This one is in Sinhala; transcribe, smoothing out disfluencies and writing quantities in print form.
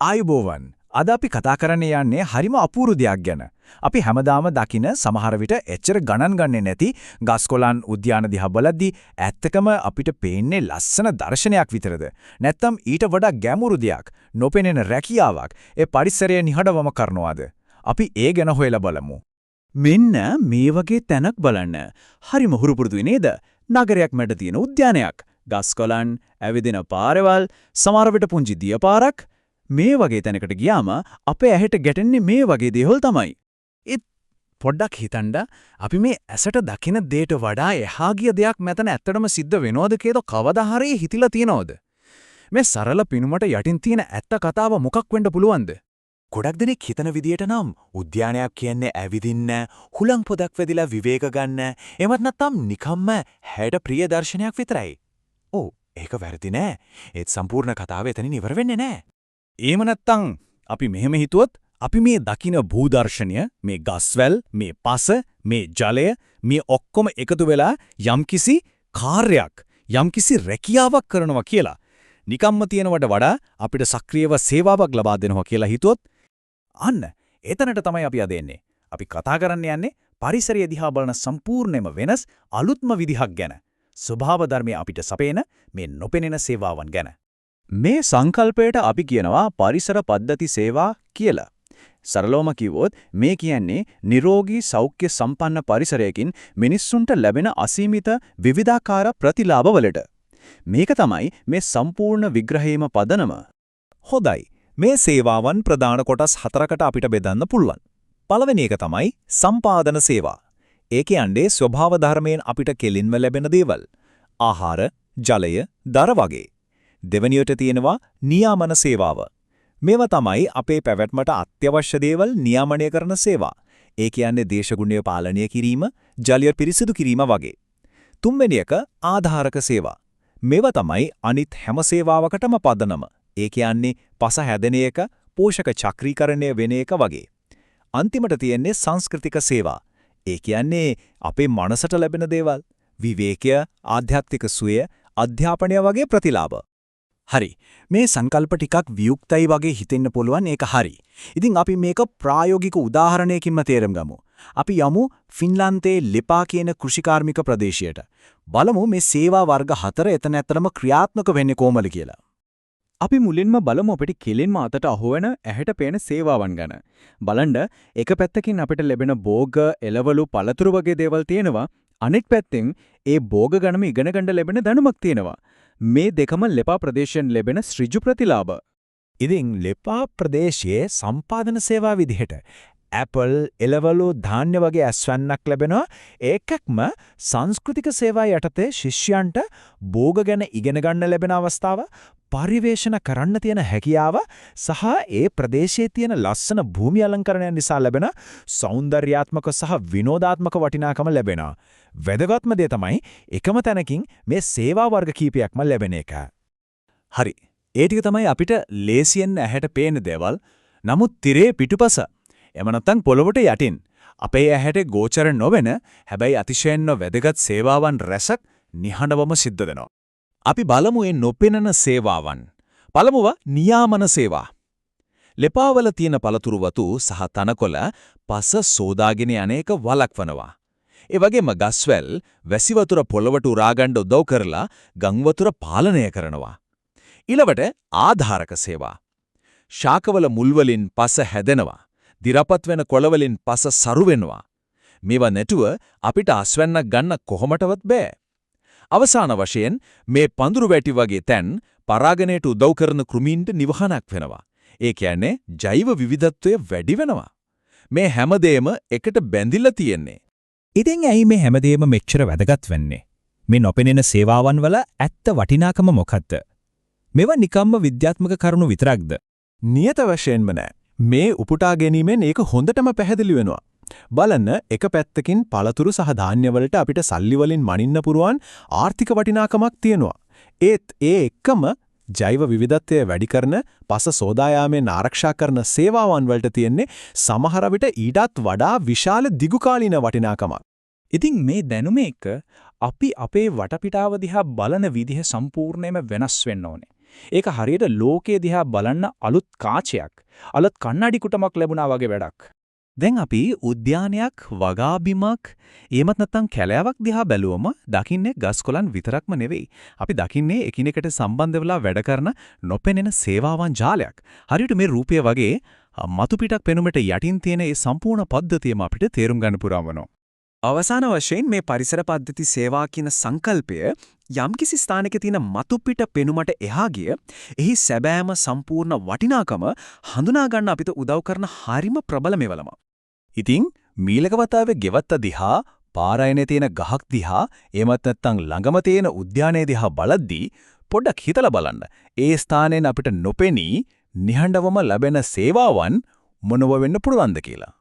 ආයුබෝවන්. අද අපි කතා කරන්න යන්නේ හරිම අපූර්ව දෙයක් ගැන. අපි හැමදාම දකින සමහර විට එච්චර ගණන් ගන්නේ නැති ගස්කොළන් උද්‍යාන දිහා බලද්දී ඇත්තකම අපිට පේන්නේ ලස්සන දර්ශනයක් විතරද? නැත්නම් ඊට වඩා ගැඹුරු දෙයක්, නොපෙනෙන රැකියාවක් ඒ පරිසරය නිහඬවම කරනවාද? අපි ඒ ගැන හොයලා බලමු. මෙන්න මේ වගේ තැනක් බලන්න. හරිම හුරුපුරුදුයි නේද? නගරයක් මැද තියෙන උද්‍යානයක්. ගස්කොළන්, ඇවිදින පාරවල්, සමහර විට පුංචි දියපාරක්. මේ වගේ තැනකට ගියාම අපේ ඇහැට ගැටෙන්නේ මේ වගේ දේවල් තමයි. පොඩ්ඩක් හිතන්න අපි මේ ඇසට දකින දෙයට වඩා එහා ගිය දෙයක් මෙතන ඇත්තටම සිද්ධ වෙනවද කියලා කවදා හරි හිතිලා තියනවද? මේ සරල පිනුමට යටින් තියෙන ඇත්ත කතාව මොකක් වෙන්න පුළුවන්ද? ගොඩක් දෙනෙක් හිතන විදියට නම් උද්‍යානයක් කියන්නේ ඇවිදින්න, හුලං පොදක් වැදිලා විවේක ගන්න, එමත් නැත්නම් නිකම්ම හැඩ ප්‍රිය දර්ශනයක් විතරයි. ඔව්, ඒක වැරදි නෑ. ඒත් සම්පූර්ණ කතාව එතනින් ඉවර වෙන්නේ නෑ. එහෙම නැත්නම් අපි මෙහෙම හිතුවොත් අපි මේ දකින භූදර්ශනය, මේ ගස්වැල්, මේ පස, මේ ජලය, මේ ඔක්කොම එකතු වෙලා යම්කිසි කාර්යයක්, යම්කිසි රැකියාවක් කරනවා කියලා. නිකම්ම තියනවට වඩා අපිට සක්‍රියව සේවාවක් ලබා දෙනවා කියලා හිතුවොත් අන්න එතනට තමයි අපි අද එන්නේ. අපි කතා කරන්න යන්නේ පරිසරය දිහා බලන සම්පූර්ණයෙන්ම වෙනස් අලුත්ම විදිහක් ගැන. ස්වභාව ධර්මයේ අපිට සපේන මේ නොපෙනෙන සේවාවන් ගැන. මේ සංකල්පයට අපි කියනවා පරිසර පද්ධති සේවා කියලා. සරලවම කිව්වොත් මේ කියන්නේ නිරෝගී සෞඛ්‍ය සම්පන්න පරිසරයකින් මිනිස්සුන්ට ලැබෙන අසීමිත විවිධාකාර ප්‍රතිලාභවලට. මේක තමයි මේ සම්පූර්ණ විග්‍රහයේම පදනම. හොඳයි. මේ සේවාවන් ප්‍රධාන කොටස් 4කට අපිට බෙදන්න පුළුවන්. පළවෙනි එක තමයි සම්පාදන සේවා. ඒ කියන්නේ ස්වභාව ධර්මයෙන් අපිට කෙලින්ම ලැබෙන දේවල්. ආහාර, ජලය, දර වගේ. දෙවැනියට තියෙනවා නියාමන සේවාව. මේවා තමයි අපේ පැවැත්මට අත්‍යවශ්‍ය දේවල් නියාමනය කරන සේවා. ඒ කියන්නේ දේශගුණය පාලනය කිරීම, ජලය පිරිසිදු කිරීම වගේ. තුන්වෙනි එක ආධාරක සේවා. මේවා තමයි අනිත් හැම සේවාවකටම පදනම. ඒ කියන්නේ පස හැදෙන එක, පෝෂක චක්‍රීකරණය වෙන එක වගේ. අන්තිමට තියෙන්නේ සංස්කෘතික සේවා. ඒ කියන්නේ අපේ මනසට ලැබෙන දේවල්. විවේකය, ආධ්‍යාත්මික සුවය, අධ්‍යාපනය වගේ ප්‍රතිලාභ. හරි. මේ සංකල්ප ටිකක් වියුක්තයි වගේ හිතෙන්න පුළුවන් ඒක හරි. ඉතින් අපි මේක ප්‍රායෝගික උදාහරණයකින්ම තේරුම් ගමු. අපි යමු ෆින්ලාන්තයේ ලිපා කියන කෘෂිකාර්මික ප්‍රදේශයට. බලමු මේ සේවා වර්ග 4 එතන ඇත්තටම ක්‍රියාත්මක වෙන්නේ කොහොමද කියලා. අපි මුලින්ම බලමු අපිට කෙලින්ම අතට අහුවෙන ඇහැට පේන සේවාවන් ගැන. බලන්න එක පැත්තකින් අපිට ලැබෙන භෝග, එළවලු, පළතුරු වගේ දේවල් තියෙනවා. අනෙක් පැත්තෙන් ඒ භෝග ගණම ඉගෙන ගන්න ලැබෙන දැනුමක් තියෙනවා. මේ දෙකම ලෙපා ප්‍රදේශයෙන් ලැබෙන ඍජු ප්‍රතිලාභ. ඉතින් ලෙපා ප්‍රදේශයේ සම්පාදන සේවා විදිහට ඇපල්, එළවලු, ධාන්‍ය වගේ ඇස්වැන්නක් ලැබෙනවා. ඒකක්ම සංස්කෘතික සේවා යටතේ ශිෂ්‍යයන්ට භෝග ගැන ඉගෙන ගන්න ලැබෙන අවස්ථාව, පරිවේෂණ කරන්න තියෙන හැකියාව සහ ඒ ප්‍රදේශයේ තියෙන ලස්සන භූමි අලංකරණය නිසා ලැබෙන සෞන්දර්යාත්මක සහ විනෝදාත්මක වටිනාකම ලැබෙනවා. වැදගත්ම දේ තමයි එකම තැනකින් මේ සේවා වර්ග කීපයක්ම ලැබෙන එක. හරි. ඒ ටික තමයි අපිට ලේසියෙන් ඇහැට පේන දේවල්. නමුත් තිරේ පිටුපස එම නැත්නම් පොළොවට යටින් අපේ ඇහැට ගෝචර නොවන හැබැයි අතිශයින්ම වැදගත් සේවාවන් රැසක් නිහඬවම සිද්ධ වෙනවා. අපි බලමු මේ නොපෙනෙන සේවාවන්. පළමුව නියාමන සේවා. ලෙපාවල තියෙන පළතුරු වතු සහ තනකොළ පස සෝදාගෙන යන්නේක වළක්වනවා. ඒ වගේම ගස්වැල් වැසි වතුර පොළවට උරා ගන්න උදව් කරලා ගම් වතුර පාලනය කරනවා. ඊළඟට ආධාරක සේවා. ශාකවල මුල් වලින් පස හැදෙනවා. දිරපත් වෙන කොළ වලින් පස සරු වෙනවා. මේවා නැතුව අපිට අස්වැන්නක් ගන්න කොහොමටවත් බෑ. අවසාන වශයෙන් මේ පඳුරු වැටි වගේ තැන් පරාගණයට උදව් කරන කෘමීන්ට නිවහනක් වෙනවා. ඒ කියන්නේ ජෛව විවිධත්වය වැඩි වෙනවා. මේ හැමදේම එකට බැඳිලා තියෙන්නේ. ඉතින් ඇයි මේ හැමදේම මෙච්චර වැදගත් වෙන්නේ? මේ නොපෙනෙන සේවාවන් වල ඇත්ත වටිනාකම මොකක්ද? මේවා නිකම්ම විද්‍යාත්මක කරුණු විතරක්ද? නියත වශයෙන්ම නෑ. මේ උපුටා ගැනීමෙන් ඒක හොඳටම පැහැදිලි වෙනවා. බලන්න එක පැත්තකින් පළතුරු සහ ධාන්‍ය වලට අපිට සල්ලි වලින් මනින්න පුරුවන් ආර්ථික වටිනාකමක් තියෙනවා. ඒත් ඒ එක්කම ජෛව විවිධත්වය වැඩි කරන පස සෝදා යාමෙන් ආරක්ෂා කරන සේවාවන් වලට තියෙන්නේ සමහර විට ඊටත් වඩා විශාල දිගුකාලීන වටිනාකමක්. ඉතින් මේ දැනුම එක අපි අපේ වටපිටාව දිහා බලන විදිහ සම්පූර්ණයෙන්ම වෙනස් වෙන්න ඕනේ. ඒක හරියට ලෝකයේ දිහා බලන්න අලුත් කාචයක්, අලුත් කන්නඩි කුටමක් ලැබුණා වගේ වැඩක්. දැන් අපි උද්‍යානයක්, වගාබිමක්, එහෙමත් නැත්නම් කැලෑවක් දිහා බැලුවම දකින්නේ ගස්කොළන් විතරක්ම නෙවෙයි. අපි දකින්නේ එකිනෙකට සම්බන්ධ වෙලා වැඩ කරන නොපෙනෙන සේවාවන් ජාලයක්. හරියට මේ රූපය වගේ මතු පිටක් පෙනුමට යටින් තියෙන ඒ සම්පූර්ණ පද්ධතියම අපිට තේරුම් ගන්න පුරවනවා. අවසාන වශයෙන් මේ පරිසර පද්ධති සේවා කියන සංකල්පය යම්කිසි ස්ථානයක තියෙන මතු පිට පෙනුමට එහා ගිය එහි සැබෑම සම්පූර්ණ වටිනාකම හඳුනා ගන්න අපිට උදව් කරන හරිම ප්‍රබල මෙවලම. ඉතින් මීලක වතාවේ ගෙවත්ත දිහා, පාරායනේ තියෙන ගහක් දිහා, එමත් නැත්නම් ළඟම තියෙන උද්‍යානයේ දිහා බලද්දී පොඩ්ඩක් හිතලා බලන්න. ඒ ස්ථානයෙන් අපිට නොපෙනී නිහඬවම ලැබෙන සේවාවන් මොනව වෙන්න පුළුවන්ද කියලා.